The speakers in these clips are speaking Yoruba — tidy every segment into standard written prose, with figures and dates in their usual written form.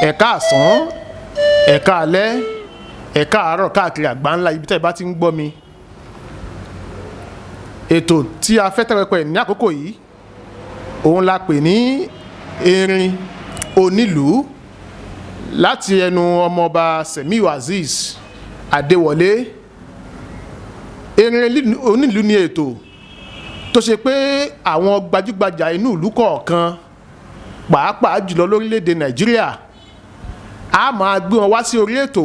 Ẹ káàsán, ẹ káalẹ́, ẹ káàárọ̀ káàkiri àgbáńlá ibi tẹ́ ẹ bá ti ń gbọ́ mi. Ètò tí a fẹ́ tẹ́wẹ́pẹ́ ní àkókò yìí òun la pè ní erin onílùú láti ẹnu ọmọọba Semiu Azeez Adéwọlé. Erin onílùú ni ètò tó ṣe pé àwọn gbajúgbajà inú ìlú kọ̀ọ̀kan pàápàá jùlọ lórílẹ̀‐èdè Nàìjíríà a máa gbé wọn wá sí orí ètò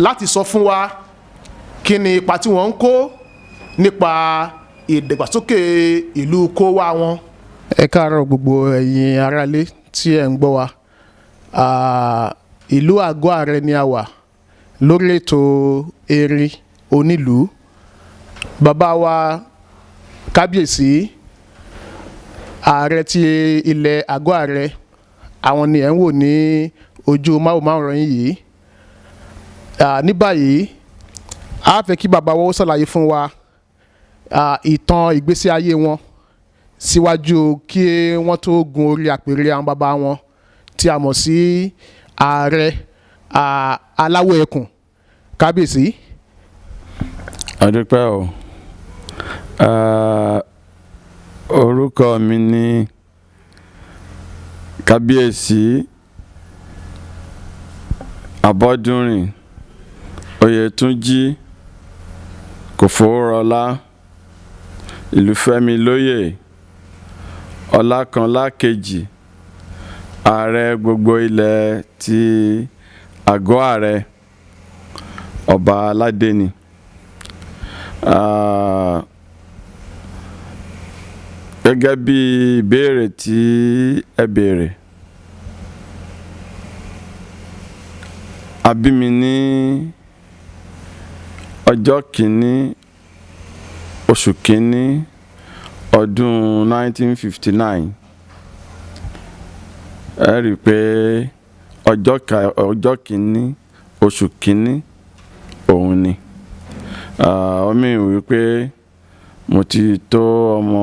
láti sọ fún wa kí ni ipa tí wọ́n ń kó nípa ìdàgbàsókè ìlú kó wá wọn. Ẹ káàárọ̀ gbogbo ẹ̀yin aráalé tí ẹ̀ ń gbọ́ wa. Ìlú Àgọ́ Àrẹ ni a wà lórí ètò erin onílùú. Bàbá wa kábíyèsí ààrẹ ti ilẹ̀ Àgọ́ Àrẹ àwọn ni ẹ̀ ń wò ní ojú máwòmáwòrán yìí. Ní báyìí a fẹ́ kí bàbá wa ó ṣàlàyé fún wa ìtàn ìgbésí ayé wọn síwájú kí wọ́n tó gun orí àpèrè àwọn bàbá wọn tí a mọ̀ sí ààrẹ aláwọ̀ ẹkùn. Kábíyèsí. Adúpẹ́ o. Orúkọ mi ni Kábíyèsí Abọ́dúnrìn Oyètúnjí Kòfowórọlá Ìlúfẹ́milóyè Ọlákanlákejì ààrẹ gbogbo ilẹ̀ ti Àgọ́ Àrẹ ọba aládé ni. Gẹ́gẹ́ bí ìbéèrè tí ẹ béèrè, a bí mi ní ọjọ́ kìíní oṣù kìíní ọdún 1959. Ẹ rí i pé ọjọ́ kìíní oṣù kìíní òun ni. Omi ìwé pé mo ti tó ọmọ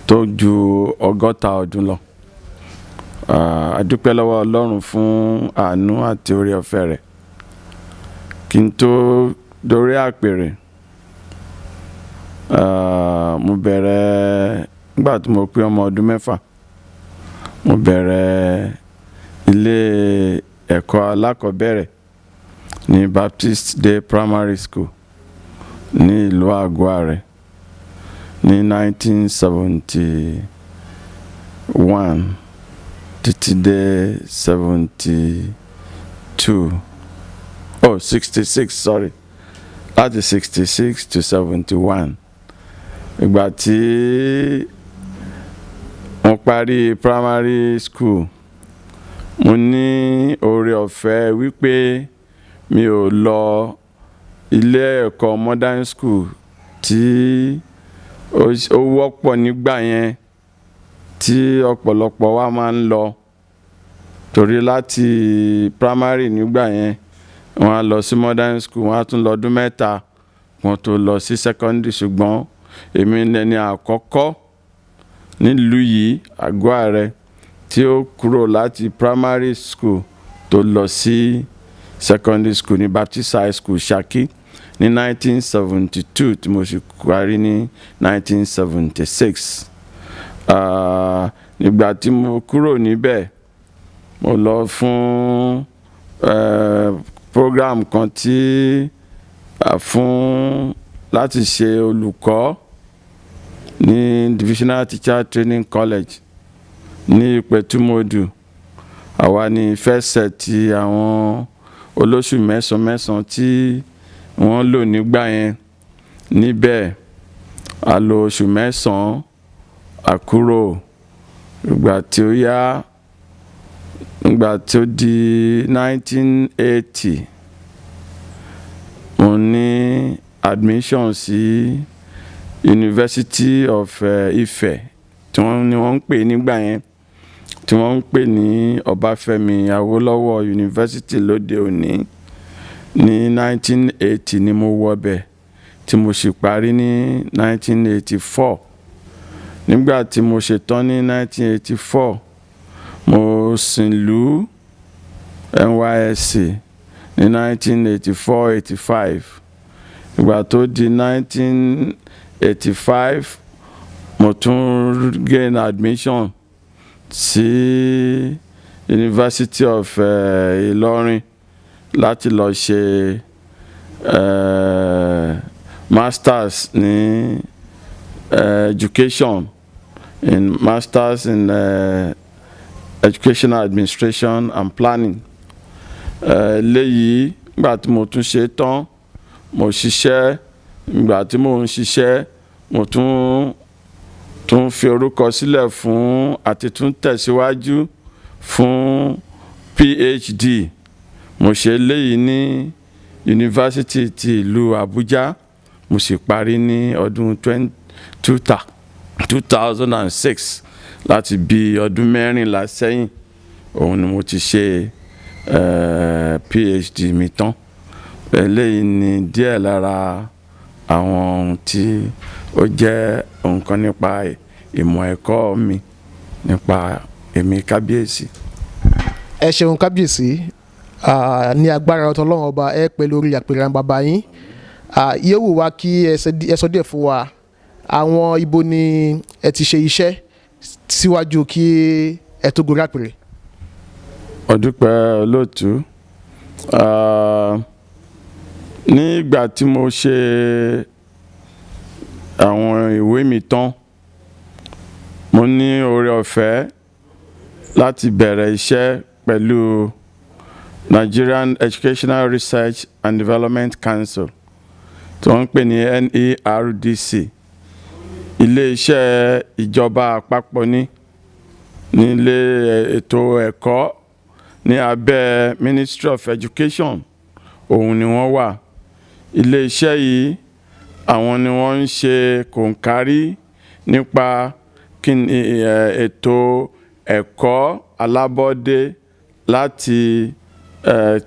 tó ju 100 ọdún lọ. A dúpẹ́ lọ́wọ́ Ọlọ́run fún àánú àti oore ọ̀fẹ́ rẹ̀. Kí n tó dórí àpèrè, mo bẹ̀rẹ̀ nígbà tí mo pé ọmọ ọdún 6. Mo bẹ̀rẹ̀ ilé ẹ̀kọ́ alákọ̀ọ́bẹ̀rẹ̀ ní Baptist Day Primary School ní ìlú Àgọ́ Àrẹ ní 1971 títí dé 66 sorry, láti 66 to 71. Ìgbà tí mo parí primary school, mo ní oore ọ̀fẹ́ wípé mi ò lọ ilé ẹ̀kọ́ modern school tí ó wọ́pọ̀ nígbà yẹn tí ọ̀pọ̀lọpọ̀ wa máa ń lọ, torí láti primary nígbà yẹn wọ́n á lọ sí modern school, wọ́n á tún lọ ọdún 3 wọ́n tó lọ sí secondary. Ṣùgbọ́n èmi ni àkọ́kọ́ nílùú yìí Àgọ́ Àrẹ tí ó kúrò láti primary school tó lọ sí secondary school ní Baptist High School Ṣakí ní 1972 tí mo sì parí ní 1976. Nígbà tí mo kúrò níbẹ̀, mo lọ fún program kan tí fún láti ṣe olùkọ́ ní Divisional Teacher Training College ní Ìpẹ̀tùmọdù. Àwa ni first set ti àwọn olóṣù mẹ́sàn-án tí wọ́n lò nígbà yẹn. Níbẹ̀ a lò oṣù 9 àkúrò. Ìgbà tí ó yá, ìgbà tí ó di 1980, mo ní admission sí University of Ife tí wọ́n ń pè nígbà yẹn, tí wọ́n ń pè ní Ọbáfẹ́mi Awólọ́wọ̀ University lóde òní. Ní 1980 ni mo wọ bẹ̀ tí mo sì parí ní 1984. Nígbà tí mo ṣetán ní 1984, mo sìnlú NYSC ní 1984-85. Ìgbà tó di 1985, mo tún gain admission sí University of Ìlọrin láti lọ ṣe masters ní education, masters in educational administration and planning. Léyìí ìgbà tí mo tún ṣe tán, mo ṣiṣẹ́. Ìgbà tí mo ń ṣiṣẹ́, mo tún fi orúkọ sílẹ̀ fún àti tún tẹ̀síwájú fún PhD. Mo ṣe léyìí ní University ti ìlú Abuja. Mo sì parí ní ọdún 2006. Láti bí ọdún 14 sẹ́yìn, òun ni mo ti ṣe PhD mi tán. Eléyìí ni díẹ̀ lára àwọn ohun tí ó jẹ́ nǹkan nípa ìmọ̀ ẹ̀kọ́ mi nípa èmi Kábíyèsí. Ẹ ṣeun Kábíyèsí, ní agbára Ọlọ́run ọba ẹ pẹ́ lórí àpèrè bàbá yín. Yóò wù wá kí ẹ sọ díẹ̀ fún wa àwọn ibo ni ẹ ti ṣe iṣẹ́ síwájú kí ẹ tó gorí àpèrè. Ọdúpẹ́ olóòtú. Ní ìgbà tí mo ṣe àwọn ìwé mi tán, mo ní oore ọ̀fẹ́ láti bẹ̀rẹ̀ iṣẹ́ pẹ̀lú Nigerian Educational Research and Development Council tí wọ́n ń pè ní NERDC. Ilé-iṣẹ́ ìjọba àpapọ̀ nílé ètò ẹ̀kọ́ ní abẹ́ Ministry of Education, òun ni wọ́n wà. Ilé-iṣẹ́ yìí àwọn ni wọ́n ń ṣe kòǹkárí nípa ètò ẹ̀kọ́ alábọ́dé láti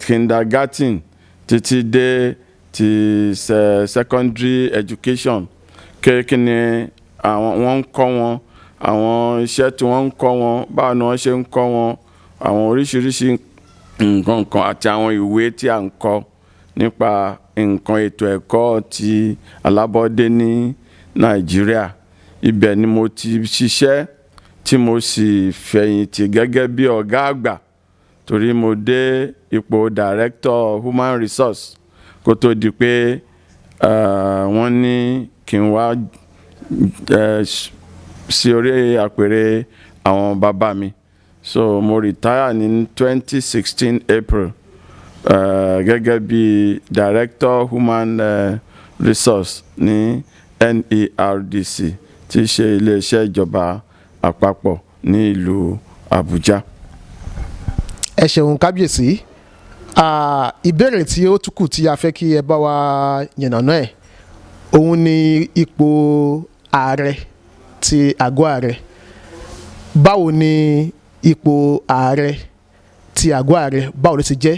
kindergarten títí dé ti secondary education. Kí ni wọ́n ń kọ́ wọn, àwọn iṣẹ́ tí wọ́n ń kọ́ wọn, báwo ni wọ́n ṣe ń kọ́ wọn, àwọn oríṣiríṣi nǹkan kan àti àwọn ìwé tí à ń kọ nípa nǹkan ètò ẹ̀kọ́ ti alábọ́dé ní Nàìjíríà. Ibẹ̀ ni mo ti ṣiṣẹ́ tí mo sì fẹ̀yìntì gẹ́gẹ́ bí ọ̀gá àgbà, torí mo dé ipò Director Human Resource kó tó di pé wọ́n ní kí n wá sí orí àpèrè àwọn bàbá mi. So mo retire ní 2016 April gẹ́gẹ́ bí Director Human Resource ní NERDC tí í ṣe iléeṣẹ́ ìjọba àpapọ̀ ní ìlú Abuja. Ẹ ṣeun Kábíyèsí. Ìbéèrè tí ó tún kù tí a fẹ́ kí ẹ bá wa yànnàná ẹ̀, òun ni ipò ààrẹ ti àgọ́ ààrẹ. Báwo ni ipò ààrẹ ti àgọ́ ààrẹ, báwo ló ti jẹ́?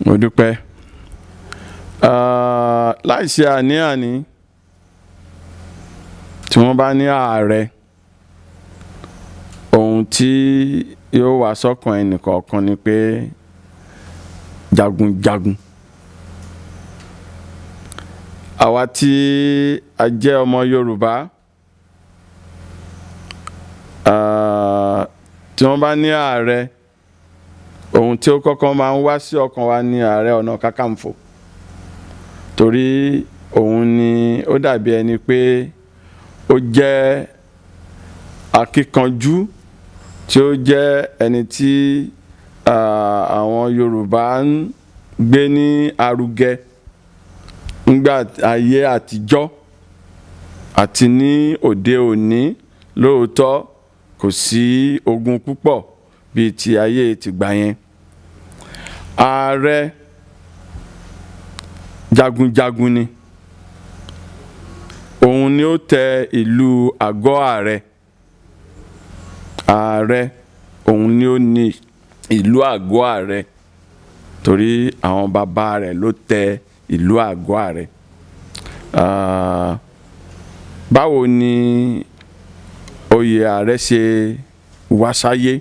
Mo dúpẹ́. Láìṣe àní-àní, tí wọ́n bá ní ààrẹ, ohun tí yóò wá sọ́kàn ẹnìkọ̀ọ̀kan ni pé jagunjagun. Àwa tí a jẹ́ ọmọ Yorùbá, tí wọ́n bá ní ààrẹ, ohun tí ó kọ́kọ́ máa ń wá sí ọkàn wa ni Ààrẹ Ọ̀nà Kakanfò, torí òun ni ó dàbí ẹni pé ó jẹ́ akíkanjú, tí ó jẹ́ ẹni tí àwọn Yorùbá ń gbé ní arugẹ nígbà ayé àtijọ́ àti ní òde òní. Lóòótọ́ kò sí ogun púpọ̀ bíi ti ayé tìgbà yẹn. Ààrẹ jagunjagun ni. Òun ni ó tẹ ìlú àgọ́ ààrẹ. Ààrẹ òun ni ó ní ìlú àgọ́ ààrẹ torí àwọn bàbá rẹ̀ ló tẹ ìlú àgọ́ ààrẹ. Báwo ni oyè ààrẹ ṣe wá sáyé?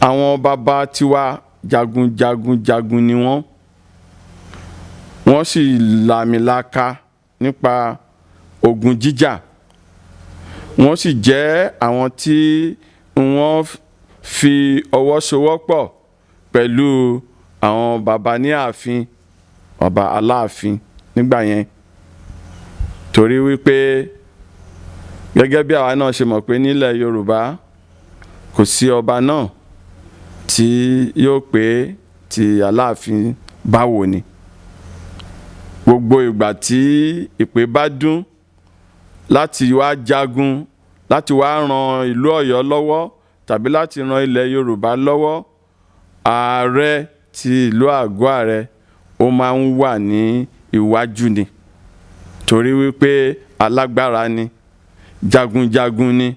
Àwọn bàbá tiwa jagun ni wọ́n sì làmìlaka nípa ogun jíjà. Wọ́n sì jẹ́ àwọn tí wọ́n fi ọwọ́ sowọ́pọ̀ pẹ̀lú àwọn bàbá ní ààfin, bàbá Aláàfin nígbà yẹn. Torí wípé gẹ́gẹ́ bí àwa náà ṣe mọ̀ pé nílẹ̀ Yorùbá kò sí ọba náà tí yóò pé ti Aláàfin báwo ni. Gbogbo ìgbà tí ìpè bá dún láti wá jagun, láti wá ran ìlú Ọ̀yọ́ lọ́wọ́ tàbí láti ran ilẹ̀ Yorùbá lọ́wọ́, ààrẹ ti ìlú àgọ́ ààrẹ ó máa ń wà ní iwájú ni. Torí wípé alágbára ni, jagunjagun ni.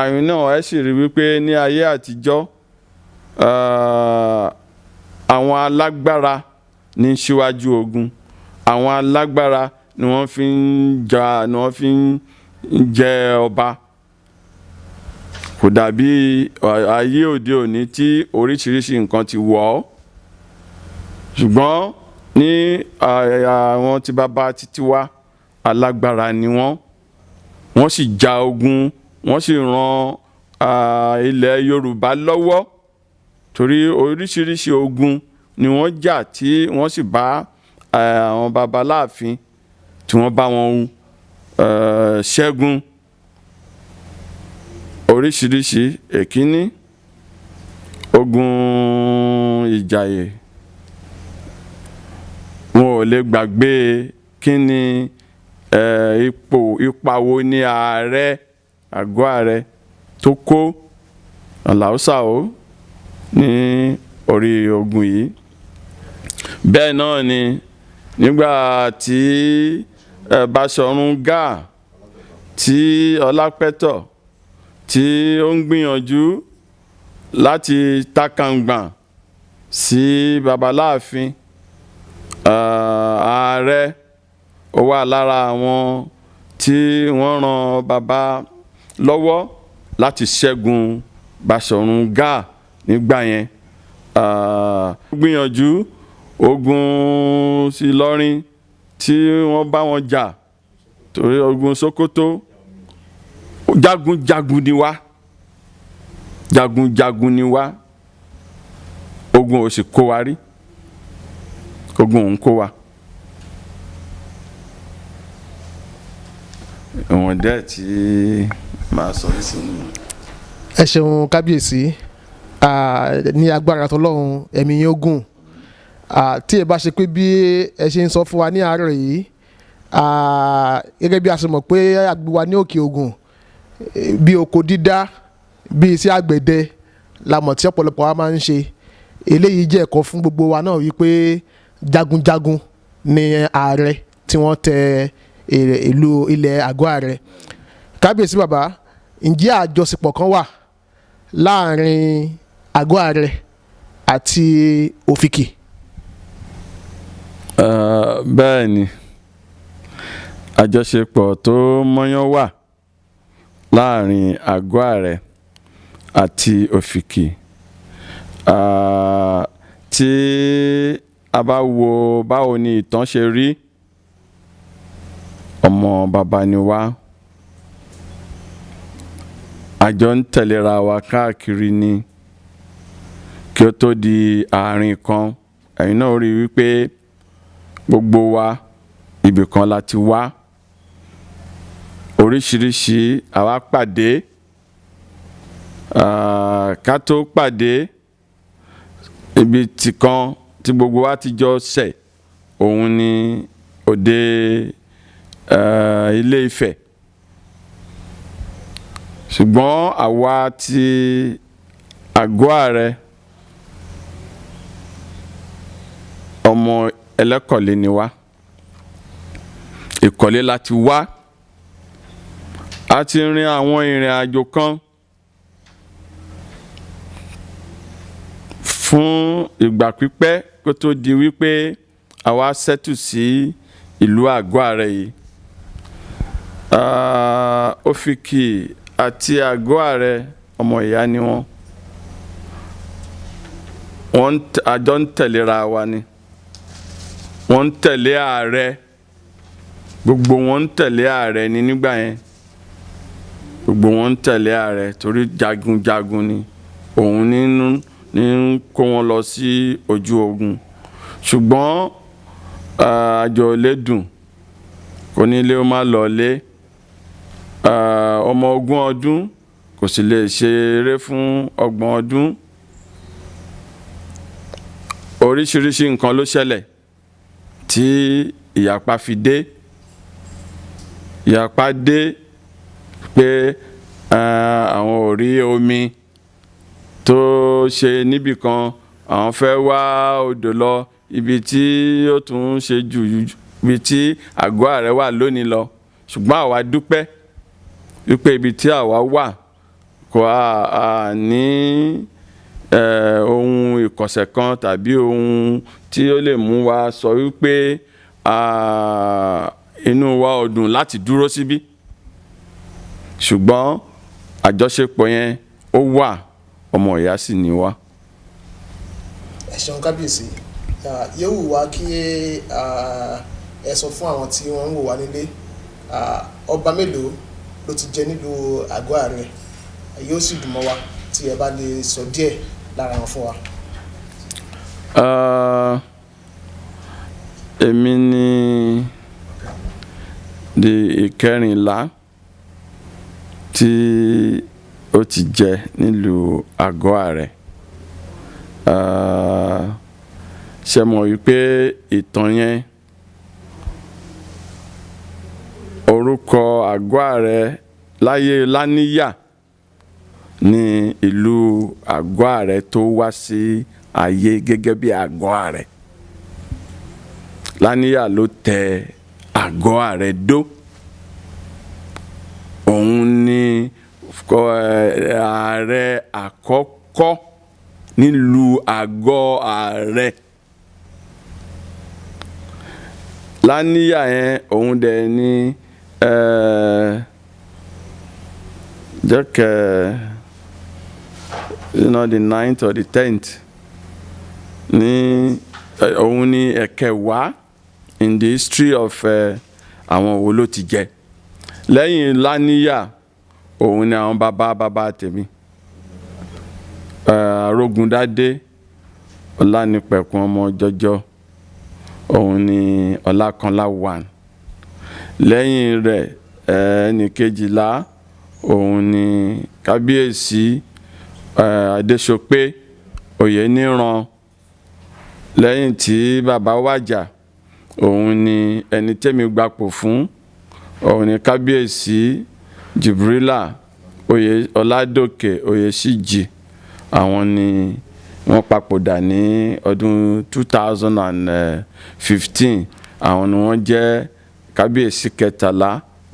Àyìn náà ẹ sì rí wípé ní ayé àtijọ́ àwọn alágbára ní síwájú ogun. Àwọn alágbára ni wọ́n fi ń jẹ ọba. Kò dàbí ayé òde òní tí oríṣiríṣi nǹkan ti wọ̀ ọ́. Ṣùgbọ́n ní àwọn tí bàbá títí wá alágbára ni wọ́n sì ja ogun, wọ́n sì ran ilẹ̀ Yorùbá lọ́wọ́. Torí oríṣiríṣi ogun ni wọ́n jà tí wọ́n sì bá àwọn bàbá Aláàfin tí wọ́n bá wọn ṣẹ́gun oríṣiríṣi. Èkíní, ogun Ìjàyè. Wọn ò lè gbàgbé kí ni ipa wo ni ààrẹ àgọ́ ààrẹ tó kó Àlàó ní orí ogun yìí. Bẹ́ẹ̀ náà ni nígbà tí Baṣọ̀run Gáà tí Ọlápẹ́tọ̀ tí ó ń gbìyànjú láti takàngbà sí baba Láàfin, ààrẹ ó wà lára àwọn tí wọ́n ran baba lọ́wọ́ láti ṣẹ́gun Baṣọ̀run Gáà nígbà yẹn. Gbìyànjú ogun sí Ìlọrin tí wọ́n bá wọn jà, torí ogun Sókótó. Jagunjagun ni wá. Ogun ò sì kó wa rí. Ogun ò ń kó wa. Ìwọ̀n dẹ́ tí màá sọ nísìnyí. Ẹ ṣeun kábíyèsí, ní agbára tọlọ́run ẹ̀mí yín ó gùn. Tí ẹ bá ṣe pé bí ẹ ṣe ń sọ fún wa ní àárọ̀ yìí, gẹ́gẹ́ bí a ṣe mọ̀ pé àgbẹ̀ wa ní òkè Ògùn, bí oko dídá, bí iṣẹ́ àgbẹ̀dẹ la mọ̀ tí ọ̀pọ̀lọpọ̀ wa máa ń ṣe. Eléyìí jẹ́ ẹ̀kọ́ fún gbogbo wa náà wípé jagunjagun ni ààrẹ tí wọ́n tẹ ìlú ilẹ̀ àgọ́ ààrẹ. Kábíyèsí bàbá, ǹjẹ́ àjọṣepọ̀ kan wà láàrin àgọ́ ààrẹ àti Òfìkì? Bẹ́ẹ̀ ni, àjọṣepọ̀ tó mọ́yán wà láàrin àgọ́ ààrẹ àti Òfìkì. Tí a bá wo báwo ni ìtàn ṣe rí, ọmọ bàbá ni wá. Àjọ ń tẹ̀léra wa káàkiri ni kí ó tó di àárín kan. Ẹ̀yin náà rí wípé gbogbo wa ibì kan la ti wá. Oríṣiríṣi àwa pàdé. Ká tó pàdé, ibi tí kan tí gbogbo wa ti jọ ṣẹ̀, òun ni òde Ilé Ifẹ̀. Ṣùgbọ́n àwa ti àgọ́ ààrẹ, ọmọ ẹlẹ́kọ̀lé ni wá, Ìkọ̀lé láti wá. A ti rin àwọn ìrìn àjò kan fún ìgbà pípẹ́ kó tó di wípé àwa ṣẹ́tù sí ìlú Àgọ́-Àrẹ yìí. Òfìkì àti Àgọ́-Àrẹ ọmọ ìyá ni wọ́n. Àjọ ń tẹ̀léra wa ni. Wọ́n ń tẹ̀lé ààrẹ. Gbogbo wọn ń tẹ̀lé ààrẹ ni nígbà yẹn. Gbogbo wọn ń tẹ̀lé ààrẹ torí jagunjagun ni. Òun ní kó wọn lọ sí ojú ogun. Ṣùgbọ́n àjọ lè dùn, kò ní ilé ó má lọ lé. Ọmọ 20 ọdún kò sì lè ṣe eré fún 30 ọdún. Oríṣiríṣi nǹkan ló ṣẹlẹ̀ tí ìyapa fi dé. Ìyapa dé pé àwọn ò rí omi tó ṣe níbì kan, àwọn fẹ́ wá odò lọ ibi tí ó tún ṣe jù ibi tí Àgọ́-Àrẹ wà lónìí lọ. Ṣùgbọ́n àwa dúpẹ́ wípé ibi tí àwa wà kò ní ohun ìkọ̀sẹ̀ kan tàbí ohun tí ó lè mú wa sọ wípé inú wa ò dùn láti dúró síbí. Ṣùgbọ́n àjọṣepọ̀ yẹn ó wà, ọmọ ìyá sì ni wá. Ẹ ṣeun kábíyèsí. Yóò wù wá kí ẹ sọ fún àwọn tí wọ́n ń wò wá nílé, ọba mélòó ló ti jẹ nílùú Àgọ́-Àrẹ? Yóò sì dùn mọ́ wa tí ẹ bá lè sọ díẹ̀ lára wọn fún wa. Èmi ni di ìkẹrìnlá tí ó ti jẹ nílùú Àgọ́-Àrẹ. Ṣé mọ̀ wípé ìtàn yẹn, orúkọ Àgọ́-Àrẹ láyé Láníyà ní ìlú Àgọ́-Àrẹ tó wá sí ayé gẹ́gẹ́ bí Àgọ́-Àrẹ. Láníyà ló tẹ Àgọ́-Àrẹ dó. Òun ni ààrẹ àkọ́kọ́ nílùú Àgọ́-Àrẹ. Láníyà yẹn òun dẹ̀ ni the 9th or the 10th ní òun ni ẹ̀kẹwàá in the history of àwọn wo ló ti jẹ. Lẹ́yìn Láníyà òun ni àwọn bàbá tèmi, Arógundádé, Ọlánipẹ̀kun ọmọ Jọjọ, òun ni Ọlákanlá 1. Lẹ́yìn rẹ̀ ẹni kejìlá òun ni kábíyèsí Adéṣọpé Oyèníran. Lẹ́yìn tí bàbá wàjà òun ni ẹni tẹ́mi gbapò fún, òun ni kábíyèsí Jibrila Ọládòkè Oyèṣíjì. Àwọn ni wọ́n papòdà ní ọdún 2015. Àwọn ni wọ́n jẹ́ kábíyèsí kẹtàlá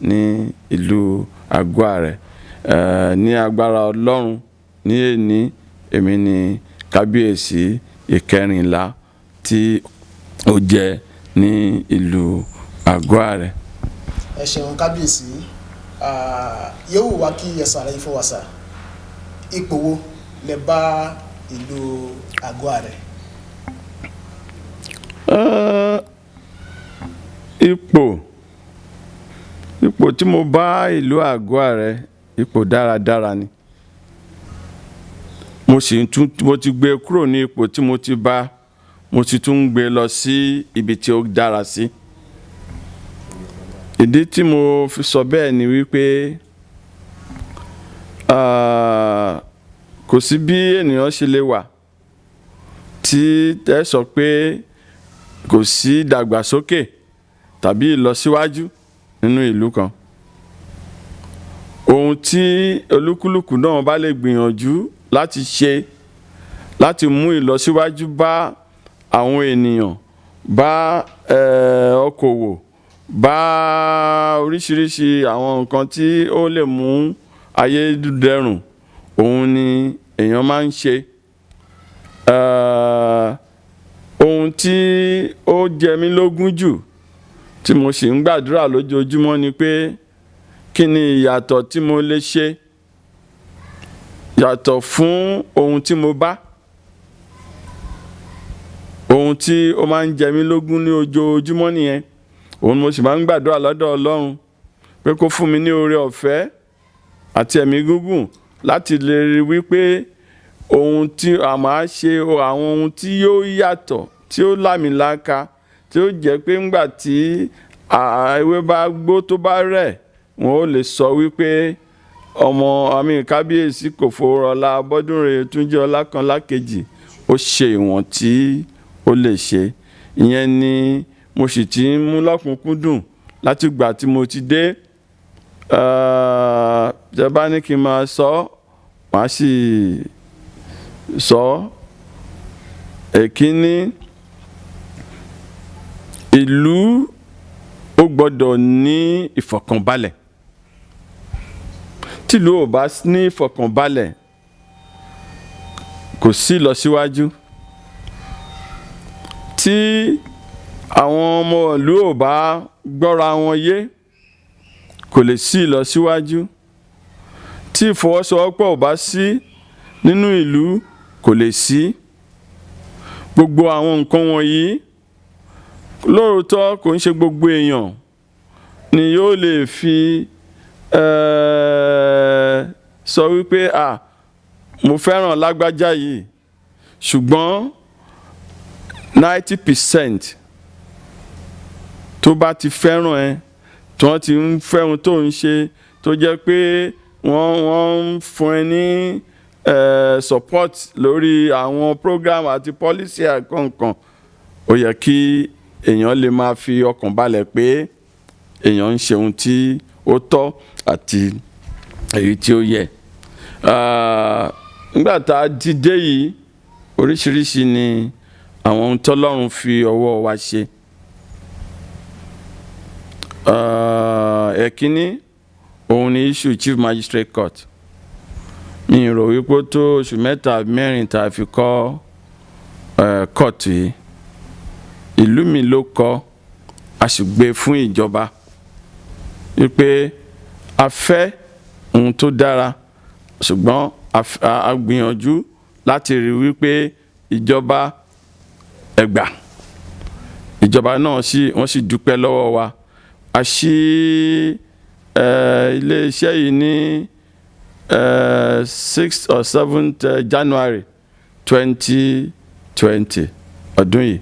ní ìlú Àgọ́-Àrẹ. Ní agbára Ọlọ́run ní èní èmi ni kábíyèsí ìkẹrìnlá tí ó jẹ ní ìlú Àgọ́-Àrẹ. Ẹ ṣeun kábíyèsí. Yóò wù wá kí ẹ ṣàlàyé fún wa sà, ipò wo lẹ bá ìlú Àgọ́-Àrẹ? Ipò tí mo bá ìlú Àgọ́-Àrẹ, ipò dáradára ni. Mo ti gbé kúrò ní ipò tí mo ti bá, mo ti tún gbé lọ sí ibi tí ó dára sí. Ìdí tí mo fi sọ bẹ́ẹ̀ ni wípé kò sí bí ènìyàn ṣe lè wà tí ẹ sọ pé kò sí ìdàgbàsókè tàbí ìlọsíwájú nínú ìlú kan. Ohun tí olúkúlùkù náà bá lè gbìyànjú láti ṣe láti mú ìlọsíwájú bá àwọn ènìyàn, bá okòwò, bá oríṣiríṣi àwọn nǹkan tí ó lè mú ayé dẹrùn, òun ni èèyàn máa ń ṣe. Ohun tí ó jẹ mí lógún jù tí mo sì ń gbàdúrà lójoojúmọ́ ni pé kí ni ìyàtọ̀ tí mo lè ṣe yàtọ̀ fún ohun tí mo bá. Ohun tí ó máa ń jẹ mí lógún ní ojoojúmọ́ nìyẹn. Òun mo sì máa ń gbàdúrà lọ́dọ̀ Ọlọ́run pé kó fún mi ní oore ọ̀fẹ́ àti ẹ̀mí gígùn láti lè rí wípé ohun tí a máa ṣe, àwọn ohun tí yóò yàtọ̀, tí ó lámìláka, tí ó jẹ́ pé ńgbà tí ewé bá gbó tó bá rẹ̀, wọn ó lè sọ wípé kábíyèsí kò fòrọ̀lá Bọ́dúnrè Túnjí Ọlákanlá kejì ó ṣe ìwọ̀n tí ó lè ṣe. Ìyẹn ni mo sì ti ń mú lọ́kùnkúndùn láti ìgbà tí mo ti dé. Tẹ́ bá ní kí n máa sọ, màá sì sọ. Èkíní, ìlú ó gbọ́dọ̀ ní ìfọ̀kànbalẹ̀. Tí ìlú ò bá ní ìfọ̀kànbalẹ̀, kò sí ìlọsíwájú. Tí àwọn ọmọ ìlú ò bá gbọ́ra wọn yé, kò lè sí ìlọsíwájú. Tí ìfọwọ́sowọ́pọ̀ ò bá sí nínú ìlú, kò lè sí. Gbogbo àwọn nǹkan wọ̀nyí lóòótọ́ kò ń ṣe gbogbo èèyàn ni yóò lè fi sọ wípé mo fẹ́ràn lágbájá yìí, ṣùgbọ́n 90% tó bá ti fẹ́ràn ẹ, tí wọ́n ti ń fẹ́ ohun tó ń ṣe, tó jẹ́ pé wọ́n ń fún ẹ ní support lórí àwọn program àti policy àkọ́ǹkan, ó yẹ kí èèyàn lè máa fi ọkàn balẹ̀ pé èèyàn ń ṣe ohun tí ó tọ́ àti èyí tí ó yẹ. Nígbà tá a ti dé yìí, oríṣiríṣi ni àwọn ohun tọ́lọ́run fi ọwọ́ wa ṣe. Èkíní, òun ni issue Chief Magistrate Court. Mi rò wípé ó tó oṣù mẹ́ta mẹ́rin tá a fi kọ́ court yìí. Ìlú mi ló kọ́, a sì gbé fún ìjọba wípé a fẹ́ ohun tó dára, ṣùgbọ́n a gbìyànjú láti rí wípé ìjọba ẹgbà. Ìjọba náà wọ́n sì dúpẹ́ lọ́wọ́ wa. A ṣí ilé-iṣẹ́ yìí ní 6th or 7th January 2020 ọdún yìí.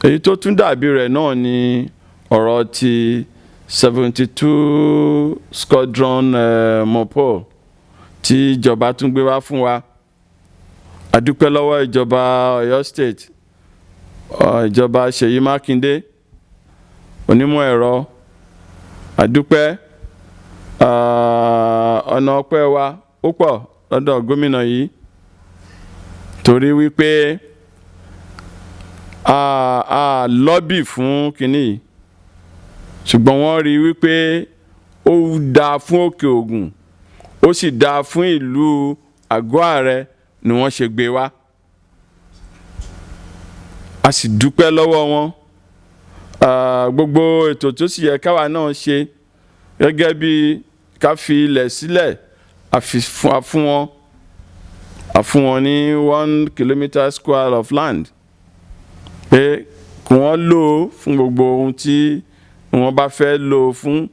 Èyí tó tún dàbí rẹ̀ náà ni ọ̀rọ̀ ti 72 Squadron Mopol tí ìjọba tún gbé wá fún wa. A dúpẹ́ lọ́wọ́ ìjọba Ọ̀yọ́ State, ìjọba Ṣèyí Mákindé, onímọ̀ ẹ̀rọ. A dúpẹ́. Ọ̀nà ọpẹ́ wa ó pọ̀ lọ́dọ̀ gómìnà yìí torí wípé a lọ́bì fún kinní yìí, ṣùgbọ́n wọ́n rí wípé ó dáa fún Òkè Ògùn, ó sì dáa fún ìlú Àgọ́ Ààrẹ ni wọ́n ṣe gbé wá. A sì dúpẹ́ lọ́wọ́ wọn. Gbogbo ètò tó sì yẹ káwa náà ṣe gẹ́gẹ́ bí ká fi ilẹ̀ sílẹ̀, a fún wọn ní 1 kilometre square of land pé kí wọ́n lò ó fún gbogbo ohun tí wọ́n bá fẹ́ lò ó fún.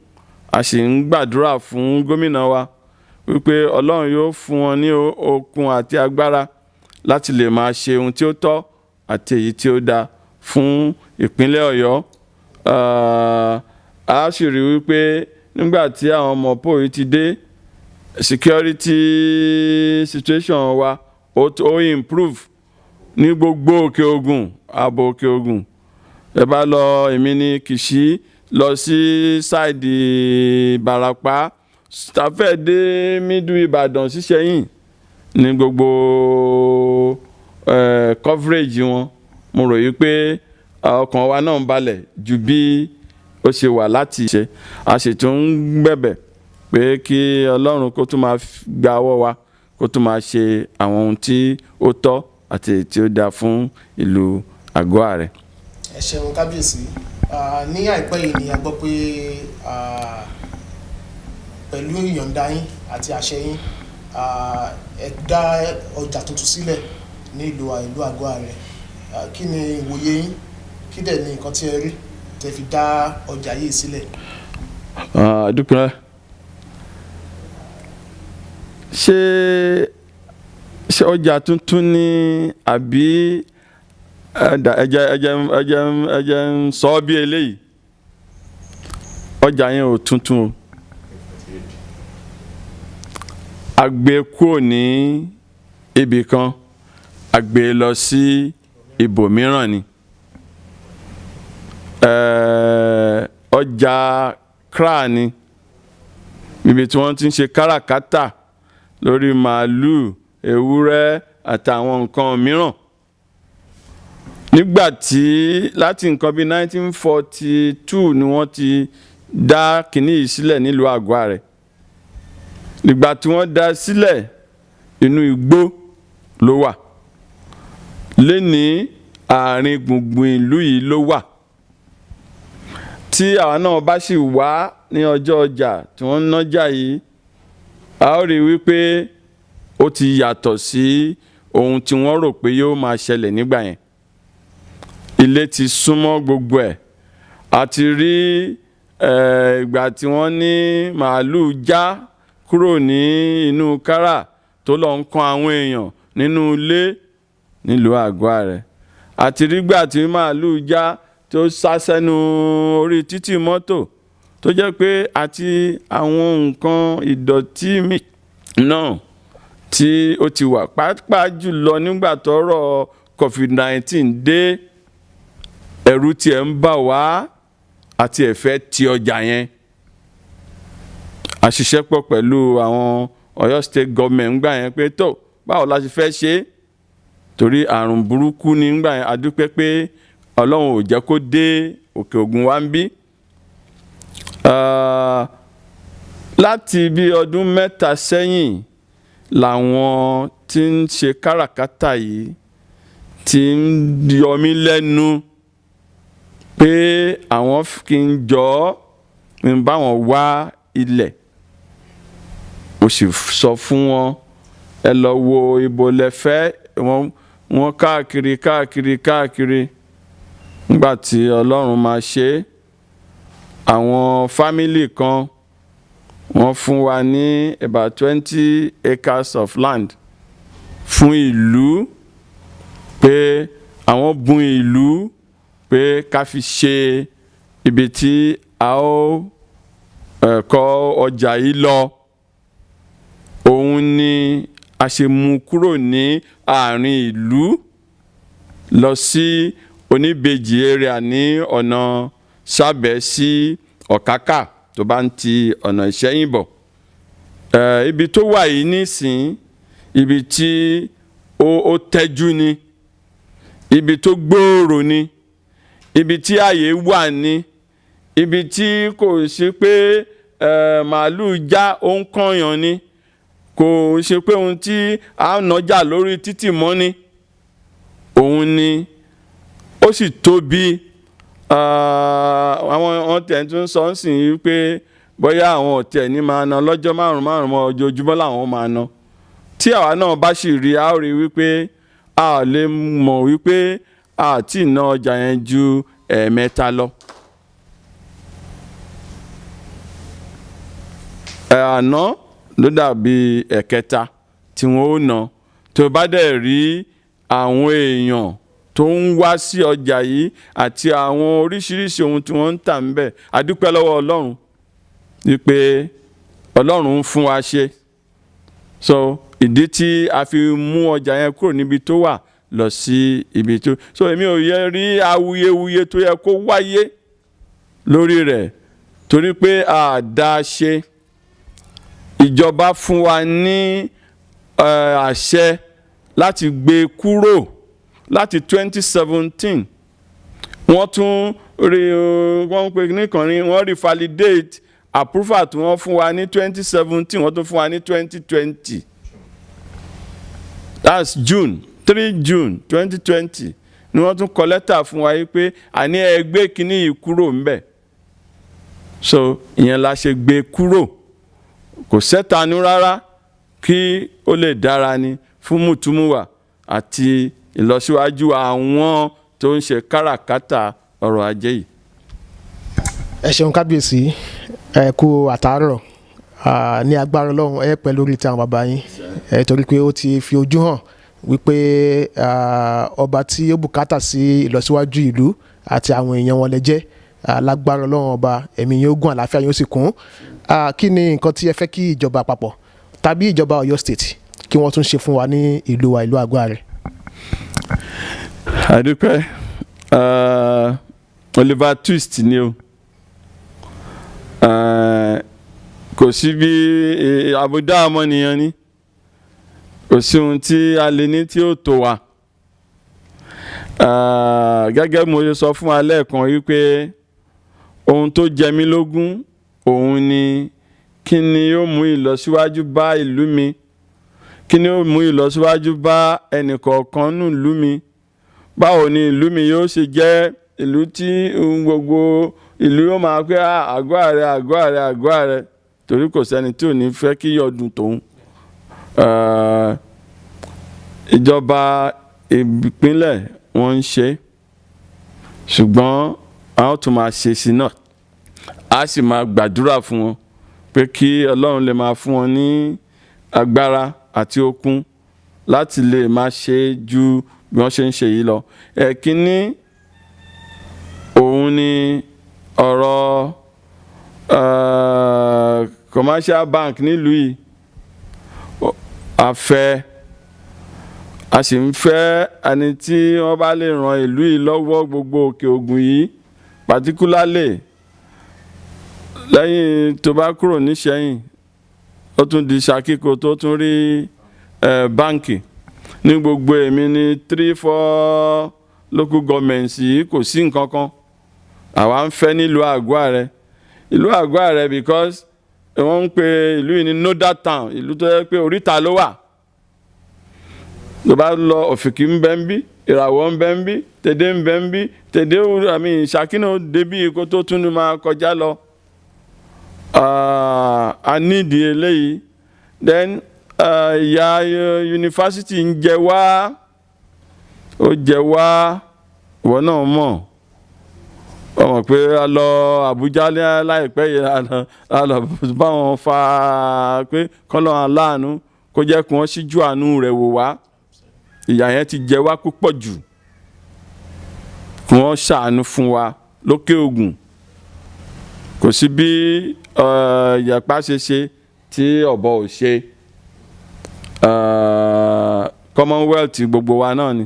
A sì ń gbàdúrà fún gómìnà wa wípé Ọlọ́run yóò fún wọn ní okun àti agbára láti lè máa ṣe ohun tí ó tọ́ àti èyí tí ó dáa fún ìpínlẹ̀ Ọ̀yọ́. A sì rí wípé nígbà tí àwọn ọmọ pòyì ti dé, security situation wa ó improve ní gbogbo Òkè Ògùn, ààbò Òkè Ògùn. Ẹ bá lọ, èmi ní Kìṣí, lọ sí sáìdì Ìbàràpá, tàfẹ́ dé Middle Ìbàdàn síṣẹ́yìn ní gbogbo coverage wọn. Mo rò yí pé ọkàn wa náà ń balẹ̀ ju bí ó ṣe wà láti ṣe. A sì tún ń bẹ̀bẹ̀ pé kí Ọlọ́run kó tún máa gba ọwọ́ wa, kó tún máa ṣe àwọn ohun tí ó tọ́ àti èyí tí ó dáa fún ìlú Àgọ́ Àrẹ. Ẹ ṣeun kábíyèsí. Ní àìpẹ́ yìí ni a gbọ́ pé pẹ̀lú ìyọ̀ǹda yín àti àṣẹ yín ẹ dá ọjà tuntun sílẹ̀ ní ìlú Àgọ́ Àrẹ. Kí ni ìwòye yín? Kí dẹ̀ ni nǹkan tí ẹ rí tẹ́ fi dá ọjà yìí sílẹ̀? Dúpẹ́, ṣé ọjà tuntun ni àbí ẹjẹ ń sọ bí eléyìí? Ọjà yẹn ò tuntun o. A gbé kúrò ní ibì kan, a gbé lọ sí ibòmíràn ni. Ọjà Kra ni, ibi tí wọ́n ti ń ṣe káràkátà lórí màálù, ewúrẹ́ àtàwọn nǹkan mìíràn. Nígbà tí láti nǹkan bí 1942 ni wọ́n ti dá kìíní yìí sílẹ̀ nílùú Àgọ́ Àrẹ. Nígbà tí wọ́n dá sílẹ̀, inú igbó ló wà. Lénìí àárín gbùngbùn ìlú yìí ló wà. Tí àwa náà bá sì wá ní ọjọ́ ọjà tí wọ́n ń nájà yìí, a ó rí wípé ó ti yàtọ̀ sí ohun tí wọ́n rò pé yóò máa ṣẹlẹ̀ nígbà yẹn. Ilé ti súnmọ́ gbogbo ẹ̀. A ti rí ìgbà tí wọ́n ní màálù já kúrò ní inú kárà tó lọ ń kan àwọn èèyàn nínú ilé nílùú Àgọ́ Àrẹ. A ti rí ìgbà tí màálù já tó sá sẹ́nu orí títì mọ́tò tó jẹ́ pé àti àwọn nǹkan ìdọ̀tí náà tí ó ti wà, pàápàá jùlọ nígbà tọ́rọ̀ COVID-19 dé, ẹ̀rù tiẹ̀ ń bà wá àti ẹ̀fẹ́ ti ọjà yẹn. A ṣiṣẹ́ pọ̀ pẹ̀lú àwọn Ọ̀yọ́ State Government ńgbà yẹn pé tó báwo la ṣe fẹ́ ṣe, torí àrùn burúkú ní ńgbà yẹn. A dúpẹ́ pé Ọlọ́run ò jẹ́ kó dé Òkè Ògùn wa ń bí. Láti bí ọdún 3 sẹ́yìn làwọn tí ń ṣe káràkátà yìí ti ń yọ mí lẹ́nu pé àwọn kì í jọ ń bá wọn wá ilẹ̀. Mo sì sọ fún wọn, ẹ lọ wo ibo lẹ fẹ́, wọ́n káàkiri. Nígbà tí Ọlọ́run máa ṣe, àwọn fámílì kan wọ́n fún wa ní about 20 acres of land fún ìlú, pé àwọn bùn ìlú pé ká fi ṣe ibi tí a ó kọ́ ọjà yìí lọ. Òun ni a ṣe mú kúrò ní àárín ìlú lọ sí Oníbejì area ní ọ̀nà Sábẹ́ sí Ọ̀kákà tó bá ń ti ọ̀nà Ìṣẹ́yìn bọ̀. Ibi tó wà yìí nísìn, ibi tí ó tẹ́jú ni, ibi tó gbòòrò ni, ibi tí ààyè wà ní, ibi tí kò ṣe pé màálù já ó ń kànyàn ni, kò ṣe pé ohun tí a nájà lórí títì mọ́ ni. Òun ni ó sì tóbi. Àwọn tẹ̀ tún sọ ń sìn yìí pé bóyá àwọn ọ̀tẹ̀ ní máa ná lọ́jọ́ márùn-ún mọ́ ojoojúmọ́ làwọn máa ná. Tí àwa náà bá sì rí, a ó rí wípé a lè mọ̀ wípé a ti ná ọjà yẹn ju ẹ̀ẹ̀mẹ́ta lọ. Àná ló dàbí ẹ̀kẹta tí wọ́n ó ná. Tó bá dẹ̀ rí àwọn èèyàn tó ń wá sí ọjà yìí àti àwọn oríṣiríṣi ohun tí wọ́n ń tà ń bẹ̀, a dúpẹ́ lọ́wọ́ Ọlọ́run wípé Ọlọ́run ń fún wa ṣe. So ìdí tí a fi mú ọjà yẹn kúrò níbi tó wà lọ sí ibi tó. So èmi ò yẹ rí awuyewuye tó yẹ kó wáyé lórí rẹ̀, torí pé a dá ṣe. Ìjọba fún wa ní àṣẹ láti gbé kúrò láti 2017. wọ́n tún rí wọ́n pe nìkan ní wọ́n revalidate approval tí wọ́n fún wa ní 2017 wọ́n tún fún wa ní 2020 that's June 3 June 2020 ni wọ́n tún kọ lẹ́tà fún wa yìí pé àní ẹ gbé kínní yìí kúrò ńbẹ̀ so ìyẹn la ṣe gbé kúrò kò sẹ́tanú rárá kí ó lè dára ni fún mùtúmùwà àti ìlọsíwájú àwọn tó ń ṣe káràkátà ọrọ̀ ajé yìí. ẹ ṣeun kábíyèsí ẹ kú àtàárọ̀ ní agbára Ọlọ́run ẹ pẹ́ lórí ti àwọn bàbá yín torí pé ó ti fi ojú hàn wípé ọba tí ó bùkátà sí ìlọsíwájú ìlú àti àwọn èèyàn wọn lẹ jẹ́ lágbára Ọlọ́run ọba ẹ̀mí yóò gùn àlàáfíà yóò sì kún. Kí ni nǹkan tí ẹ fẹ́ kí ìjọba àpapọ̀ tàbí ìjọba Ọ̀yọ́ state kí wọ́n tún ṣe fún wa ní ìlú wa ìlú Àgọ́-Àrẹ? àdúpẹ́ Oliver Twist ni o kò sí bí àbùdá ọmọnìyàn ni kò sí ohun tí a lè ní tí ó tó wa gẹ́gẹ́ mo ṣe sọ fún wa lẹ́ẹ̀kan wípé ohun tó jẹ mí lógún òun ni kí ni yóò mú ìlọsíwájú bá ìlú mi kí ni yóò mú ìlọsíwájú bá ẹnìkọ̀ọ̀kan nù ìlú mi báwo ni ìlú mi yóò ṣe jẹ́ ìlú tí gbogbo ìlú yóò máa pé Àgọ́-Àrẹ Àgọ́-Àrẹ Àgọ́-Àrẹ torí kò sẹ́ni tí ò ní fẹ́ kí ọdún tòun ìjọba ìpínlẹ̀ wọ́n ń ṣe ṣùgbọ́n àwọn tún máa ṣe sí náà a sì máa gbàdúrà fún wọn pé kí Ọlọ́run lè máa fún wọn ní agbára àti okun láti lè máa ṣe ju bí wọ́n ṣe ń ṣe yìí lọ. Ẹ̀kíní òun ni ọ̀rọ̀ commercial bank nílùú yìí a sì ń fẹ́ ẹni tí wọ́n bá lè ran ìlú yìí lọ́wọ́ gbogbo Òkè Ògùn yìí particularly lẹ́yìn tó bá kúrò níṣẹ́yìn ó tún di Ṣakíkó tó tún rí báǹkì ní gbogbo èmi ní 3-4 local governments yìí kò sí nǹkan kan àwa ń fẹ́ nílùú Àgọ́-Àrẹ ìlú Àgọ́-Àrẹ because wọ́n ń pe ìlú yìí ní nodal town ìlú tó yẹ pé oríta ló wà tó bá lọ Òfìkì ń bẹ ń bí Ìràwọ̀ ń bẹ ń bí Tèdè ń bẹ ń bí Tèdè Ṣakí náà débí kó tó tún ní máa kọjá lọ a nídìí eléyìí then ìyá yunifásitì ń jẹ wá ó jẹ wá ìwọ náà mọ̀ ọmọ pé a lọ Àbújá láìpẹ́ yìí a lọ bá wọn fa pé kọ́lọ́ aláàánú kó jẹ́ kí wọ́n ṣíjú àánú rẹ̀ wò wá ìyà yẹn ti jẹ wá púpọ̀ jù kí wọ́n ṣàánú fún wa lókè Ògùn kò sí bí ìyàpá ṣe ṣe tí ọ̀bọ ò ṣe Commonwealth gbogbo wa náà ni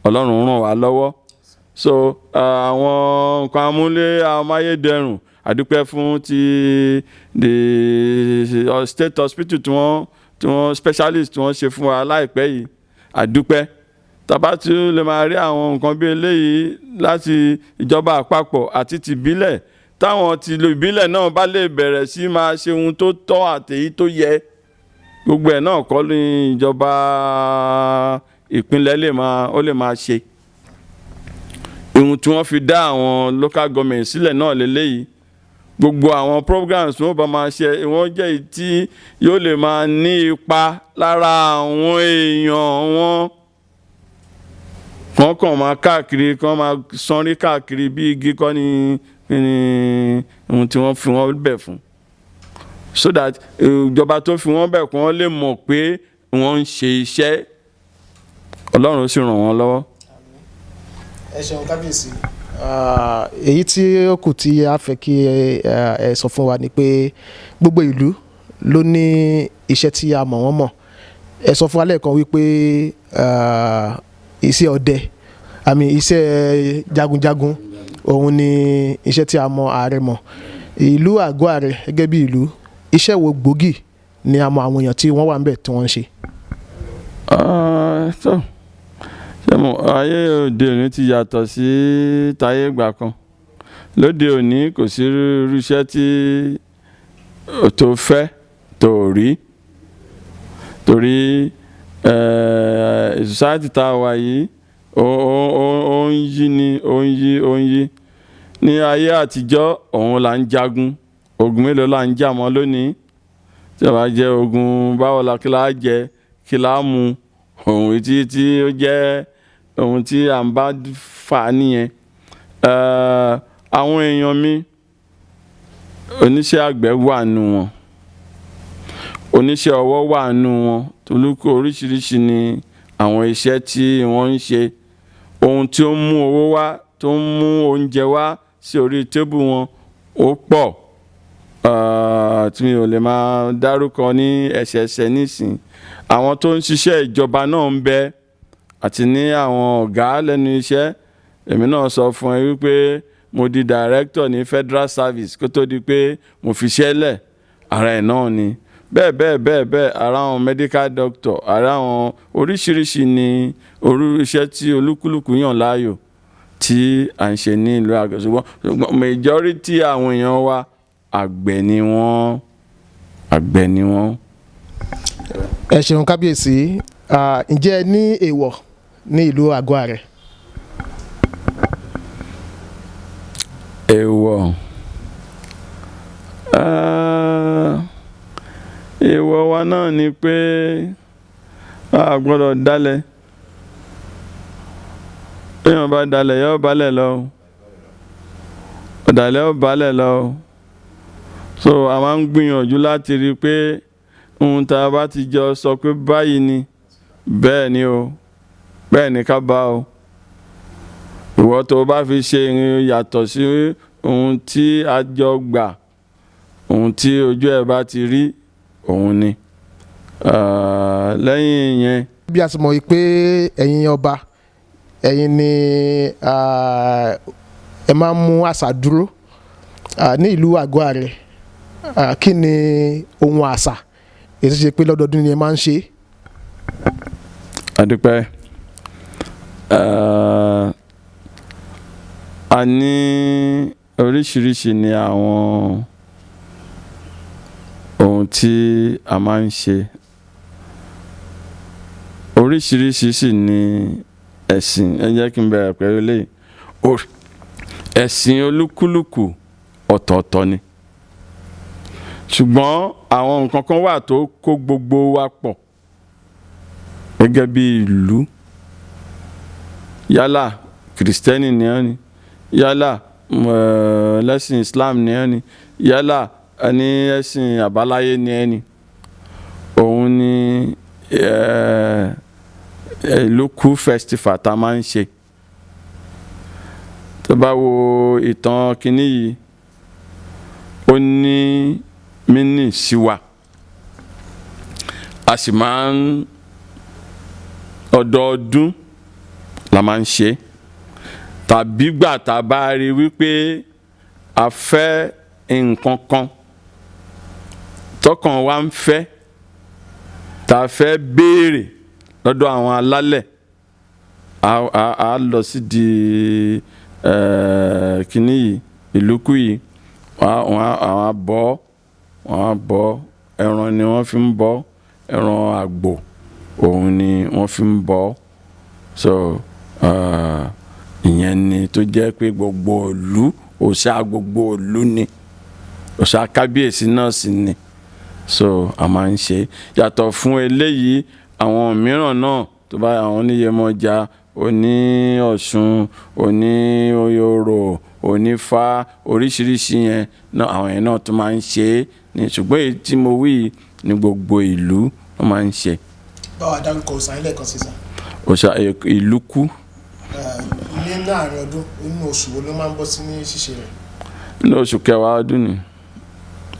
Ọlọ́run ràn wá lọ́wọ́ so àwọn nǹkan amúlé amáyédẹrùn àdúpẹ́ fún ti the state hospital tí wọ́n specialist tí wọ́n ṣe fún wa láìpẹ́ yìí àdúpẹ́ tàbá tí ó lè máa rí àwọn nǹkan bí eléyìí láti ìjọba àpapọ̀ àti tìbílẹ̀ táwọn ti lo ìbílẹ̀ náà bá lè bẹ̀rẹ̀ sí máa ṣe ohun tó tọ́ àtèyí tó yẹ gbogbo ẹ̀ náà kọ́ ní ìjọba ìpínlẹ̀ lè máa ṣe ohun tí wọ́n fi dá àwọn local government sílẹ̀ náà lélẹ́yìí gbogbo àwọn programs tí wọ́n bá máa ṣe wọ́n jẹ́ èyí tí yóò lè máa ní ipa lára àwọn èèyàn wọn kàn kàn máa káàkiri kàn máa sanrí káàkiri bí igi kọ́ ni ohun tí wọ́n fi wọ́n bẹ̀ fún so that ìjọba tó fi wọ́n bẹ̀ kí wọ́n lè mọ̀ pé wọ́n ń ṣe iṣẹ́ Ọlọ́run sì ràn wọ́n lọ́wọ́. ẹ ṣeun kábíyèsí èyí tí ó kù tí a fẹ́ kí ẹ sọ fún wa ni pé gbogbo ìlú ló ní iṣẹ́ tí a mọ̀ wọ́n mọ̀ ẹ sọ fún wa lẹ́ẹ̀kan wípé iṣẹ́ ọdẹ iṣẹ́ jagunjagun òun ni iṣẹ́ tí a mọ̀ Ààrẹ mọ̀ ìlú Àgọ́-Àrẹ gẹ́gẹ́ bí ìlú iṣẹ́ wo gbòógì ni a mọ̀ àwọn èèyàn tí wọ́n wà ń bẹ̀ tí wọ́n ń ṣe. ṣé mo ayé òde òní ti yàtọ̀ sí táyé ìgbà kan. Lóde òní kò sí irú iṣẹ́ tí tó fẹ́ tó rí, torí society tá a wà yìí ó ń yí ni ó ń yí. Ní ayé àtijọ́ òun là ń jagun, ogun mélòó là ń jà mọ́ lónìí? Tí ó bá jẹ́ ogun báwo la kí la jẹ kí la mu, ohun tí ó jẹ́ ohun tí à ń bá fà nìyẹn. Àwọn èèyàn mi, oníṣẹ́ àgbẹ̀ wà nù wọn, oníṣẹ́ ọwọ́ wà nù wọn, tolúkọ oríṣiríṣi ni àwọn iṣẹ́ tí wọ́n ń ṣe. Ohun tí ó ń mú owó wá, tó ń mú oúnjẹ wá sí orí tébù wọn ó pọ̀, tí mi ò lè máa dárúkọ ní ẹsẹẹsẹ nísìn. Àwọn tó ń ṣiṣẹ́ ìjọba náà ń bẹ, àti ní àwọn ọ̀gá lẹ́nu iṣẹ́. Èmi náà sọ fún ẹ wípé mo di director ní federal service kó tó di pé mo fi ṣẹlẹ̀, ara ẹ̀ náà ni. Bẹ́ẹ̀ ara àwọn medical doctor, ara àwọn oríṣiríṣi ni iṣẹ́ tí olúkúlùkù yàn láàyò tí à ń ṣe ní ìlú àgbẹ̀. Ṣùgbọ́n majority àwọn èèyàn wa àgbẹ̀ ni wọ́n. Ẹ ṣeun kábíyèsí. Ǹjẹ́ ẹ ní èèwọ̀ ní ìlú àgọ́ àrẹ? Èèwọ̀ wa náà ni pé a gbọ́dọ̀ dalẹ̀. Èèyàn bá dalẹ̀ yóò balẹ̀ lọ, ọ̀dàlẹ̀ yóò balẹ̀ lọ. So a máa ń gbìyànjú láti rí i pé ohun tá a bá ti jọ sọ pé báyìí ni, bẹ́ẹ̀ ni o, bẹ́ẹ̀ ni ká bá o. Ìwọ tó bá fi ṣe yàtọ̀ sí ohun tí a jọ gbà, ohun tí ojú ẹ bá ti rí, òun ni. Lẹ́yìn yẹn. Bí a ti mọ̀ pé ẹ̀yin ọba, ẹ̀yin ni ẹ máa ń mú àṣà dúró ní ìlú àgọ́ àrẹ. Kí ni ohun àṣà èyí tó ṣe pé lọ́dọọdún ni ẹ máa ń ṣe? A dúpẹ́. A ní oríṣiríṣi ni àwọn ohun tí a máa ń ṣe. Oríṣiríṣi sì ni ẹ̀sìn. Ẹ jẹ́ kí n bẹ̀rẹ̀ pẹ̀lú eléyìí. Ẹ̀sìn olúkúlùkù ọ̀tọ̀ọ̀tọ̀ ni. Ṣùgbọ́n àwọn nǹkan kan wà tó kó gbogbo wa pọ̀ gẹ́gẹ́ bí ìlú. Yálà kìrìsìtẹ́nì ni ẹ́ ni, yálà lẹ́sìn Islam ni ẹ́ ni, yálà ẹni ẹ̀sìn àbáláyé ni ẹ́ ni. Òun ni ìlúkú festival tá a máa ń ṣe. Tó bá wo ìtàn kínní yìí, ó ní mínì sí wa. A sì máa ń ọdọọdún la máa ń ṣe. Tàbí gbà tá a bá rí wípé a fẹ́ nǹkan kan tọkàn wa ń fẹ́, tá a fẹ́ béèrè lọ́dọ̀ àwọn alálẹ̀, a lọ sí di kínní yìí, ìlúkú yìí. Wọ́n á bọ́ ẹran ni wọ́n fi ń bọ́, ẹran àgbò òun ni wọ́n fi ń bọ́. So ìyẹn ni tó jẹ́ pé gbogbo ìlú, òòṣà gbogbo ìlú ni, òòṣà kábíyèsí náà sì ni. So a máa ń ṣe. Yàtọ̀ fún eléyìí, àwọn mìíràn náà tó bá àwọn oníyèmọ̀já, oní Ọ̀ṣun, oní Oyòrò, onífá, oríṣiríṣi yẹn náà, àwọn yẹn náà tó máa ń ṣe ní. Ṣùgbọ́n èyí tí mo wí ní gbogbo ìlú wọ́n máa ń ṣe. Báwo dárúkọ òòṣà ilé kan sísà? Òòṣà ìlúkú. Ní láàrin ọdún, inú oṣù wo ló máa ń bọ́ sí ní ṣíṣe rẹ̀? Inú oṣù kẹwàá ọdún ni,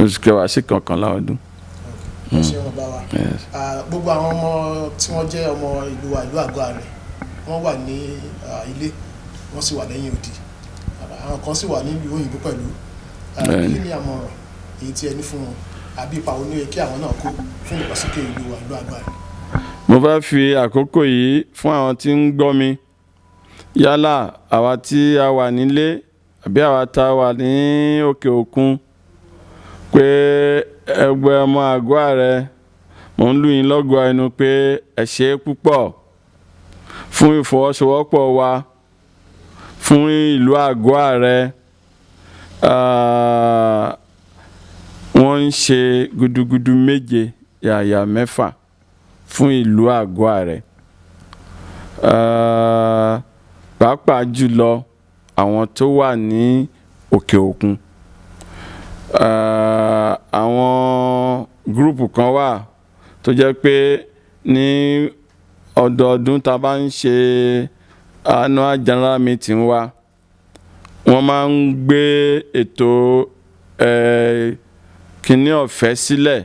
oṣù kẹwàá sí kọkànlá ọdún. Ẹ ṣé wọn bá wa. Gbogbo àwọn ọmọ tí wọ́n jẹ́ ọmọ ìlú àgọ́ àrẹ, wọ́n wà ní ilé, wọ́n sì wà lẹ́yìn odi. Àwọn kan sì wà nílùú òyìnbó pẹ̀lú. Kí ni àmọ̀ràn èyí tí ẹ ní fún wọn? Àbí ipa wo ni ó yẹ kí àwọn náà kó fún ìdàgbàsókè ìlú àgọ́ àrẹ? mo fẹ́ fi àkókò yìí fún àwọn tí ń gbọ́ mi yálà àwa tí a wà nílé àbí àwa tá a wà ní òkè òkun pé ẹgbẹ́ ọmọ àgọ́ ààrẹ mò ń lù yín lọ́gọ̀ ẹnu pé ẹ ṣé púpọ̀ fún ìfọwọ́sowọ́pọ̀ wa fún ìlú àgọ́ ààrẹ. Wọ́n ń ṣe gudugudu méje yàyà mẹ́fà fún ìlú àgọ́ ààrẹ. Pàápàá jùlọ àwọn tó wà ní òkè òkun. Àwọn gúrùpù kan wà tó jẹ́ pé ní ọdọọdún tá a bá ń ṣe annual general meeting wa wọ́n máa ń gbé ètò kíní ọ̀fẹ́ sílẹ̀,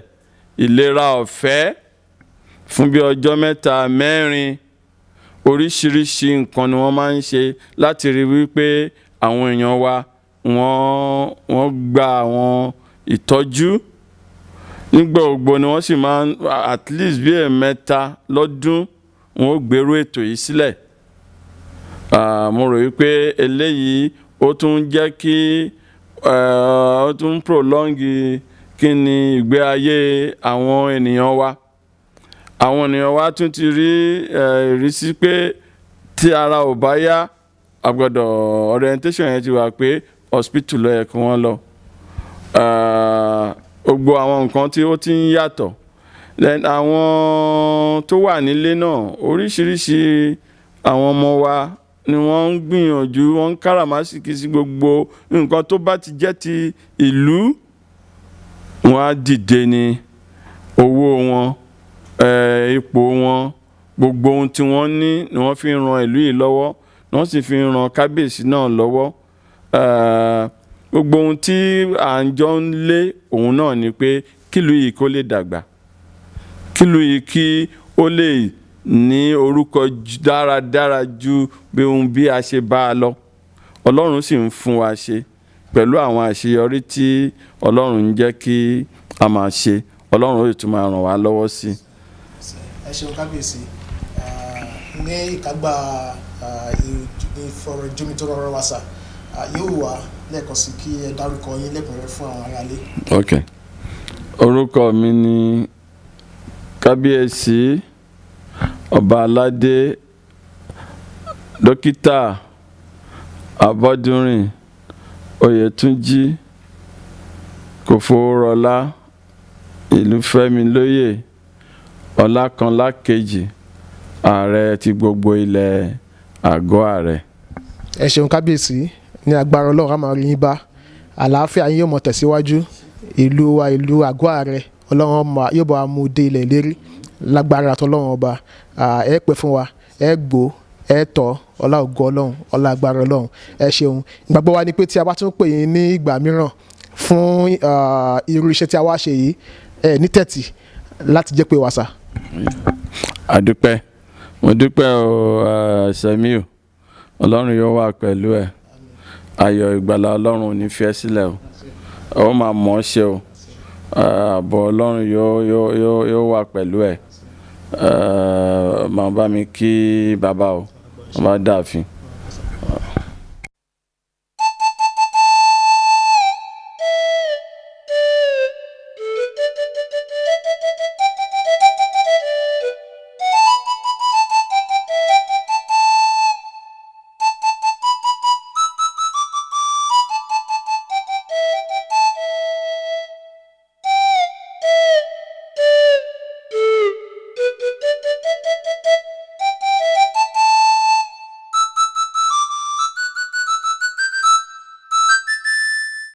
ìlera ọ̀fẹ́ fún bí ọjọ́ mẹ́ta mẹ́rin. Oríṣiríṣi nǹkan ni wọ́n máa ń ṣe láti rí wípé àwọn èèyàn wa wọ́n gba àwọn ìtọ́jú nígbà gbogbo ni wọ́n sì máa ń at least bí ẹ̀mẹ́ta lọ́dún wọ́n ó gbèrú ètò yìí sílẹ̀. Mo rò wípé eléyìí ó tún jẹ́ kí ó tún prolong kí ni ìgbé ayé àwọn ènìyàn wa. Àwọn ènìyàn wa tún ti rí ìrísí pé tí ara ò bá yá àgbọ̀dọ̀ orientation yẹn ti wà pé hospital ló yẹ kí wọ́n lọ. Gbogbo àwọn nǹkan tí ó ti ń yàtọ̀. Then àwọn tó wà nílé náà oríṣiríṣi àwọn ọmọ wa ni wọ́n ń gbìyànjú, wọ́n ń káràmásìkí sí gbogbo nǹkan tó bá ti jẹ́ ti ìlú. Wọ́n á dìde ní owó wọn, ipò wọn, gbogbo ohun tí wọ́n ní ni wọ́n fi ń ran ìlú yìí lọ́wọ́, wọ́n sì fi ń ran kábíyèsí náà lọ́wọ́. Gbogbo ohun tí à ń jọ ń lé òun náà ni pé kílùú yìí kó lè dàgbà, kílùú yìí kí ó lè ní orúkọ dáradára ju bí a ṣe bá a lọ. Ọlọ́run sì ń fún wa ṣe pẹ̀lú àwọn àṣeyọrí tí Ọlọ́run ń jẹ́ kí a máa ṣe. Ọlọ́run ó sì tún máa ràn wá lọ́wọ́ sí. Ẹ ṣeun kábíyèsí. Ní ìkágbá ìfọ̀rọ̀jomitoro ọ̀rọ̀ wa sà, yóò wá lẹ́ẹ̀kan sí kí ẹ dárúkọ yín lẹ́kùnrẹ́rẹ́ fún àwọn aráalé. Ok, orúkọ mi ni kábíyèsí ọba aládé dókítà Abọ́dúnrìn Oyètúnjí Kòfowórọlá Ìlúfẹ́milóyè Ọlákanlákejì ààrẹ ti gbogbo ilẹ̀ àgọ́ ààrẹ. Ẹ ṣeun kábíyèsí, ní agbára Ọlọ́run a máa rí yín bá, àlàáfíà yín yóò mọ̀ tẹ̀síwájú, ìlú wa ìlú àgọ́ ààrẹ Ọlọ́run yóò bá wa mú dé ilẹ̀ ìlérí lágbára tọlọ́run ọba. Ẹ pẹ́ fún wa, ẹ gbó, ẹ tọ́, ọlá ògo Ọlọ́run, ọlá agbára Ọlọ́run. Ẹ ṣeun. Ìgbàgbọ́ wa ni pé tí a bá tún pè yín ní ìgbà mìíràn fún irú iṣẹ́ tí a wá ṣe yìí, ní tẹ̀tì láti jẹ́ pé wà sà. Àdúpẹ́, mo dúpẹ́ o Sẹ́míù, Ọlọ́run yóò wà pẹ̀lú ẹ. Ayọ̀ ìgbàlà Ọlọ́run ò ní fi ẹ́ sílẹ̀ o. Ó máa mọ̀ ọ́ ṣe o. Ààbò Ọlọ́run yóò wà pẹ̀lú ẹ. Máa bá mi kí bàbá o, bàbá Dàfin.